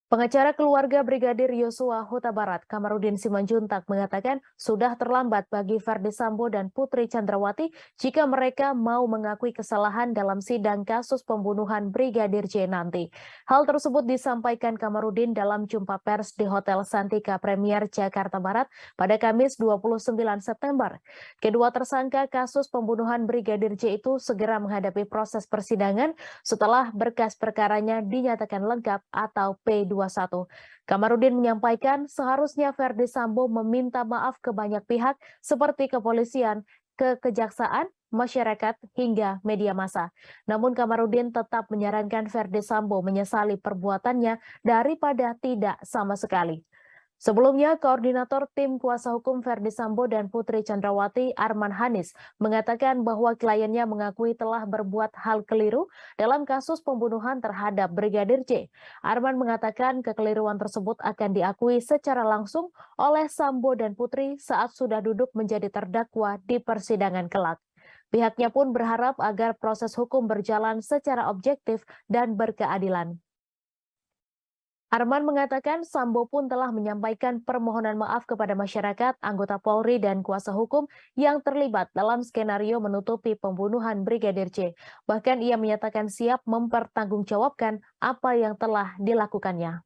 Pengacara keluarga Brigadir Yosua Huta Barat, Kamarudin Simanjuntak, mengatakan sudah terlambat bagi Verdi Sambo dan Putri Chandrawati jika mereka mau mengakui kesalahan dalam sidang kasus pembunuhan Brigadir J nanti. Hal tersebut disampaikan Kamarudin dalam jumpa pers di Hotel Santika Premier Jakarta Barat pada Kamis 29 September. Kedua tersangka kasus pembunuhan Brigadir J itu segera menghadapi proses persidangan setelah berkas perkaranya dinyatakan lengkap atau P21. Kamarudin menyampaikan seharusnya Verdi Sambo meminta maaf ke banyak pihak seperti kepolisian, ke kejaksaan, masyarakat, hingga media massa. Namun Kamarudin tetap menyarankan Verdi Sambo menyesali perbuatannya daripada tidak sama sekali. Sebelumnya, Koordinator Tim Kuasa Hukum Verdi Sambo dan Putri Chandrawati, Arman Hanis, mengatakan bahwa kliennya mengakui telah berbuat hal keliru dalam kasus pembunuhan terhadap Brigadir J. Arman mengatakan kekeliruan tersebut akan diakui secara langsung oleh Sambo dan Putri saat sudah duduk menjadi terdakwa di persidangan kelak. Pihaknya pun berharap agar proses hukum berjalan secara objektif dan berkeadilan. Arman mengatakan Sambo pun telah menyampaikan permohonan maaf kepada masyarakat, anggota Polri, dan kuasa hukum yang terlibat dalam skenario menutupi pembunuhan Brigadir J. Bahkan ia menyatakan siap mempertanggungjawabkan apa yang telah dilakukannya.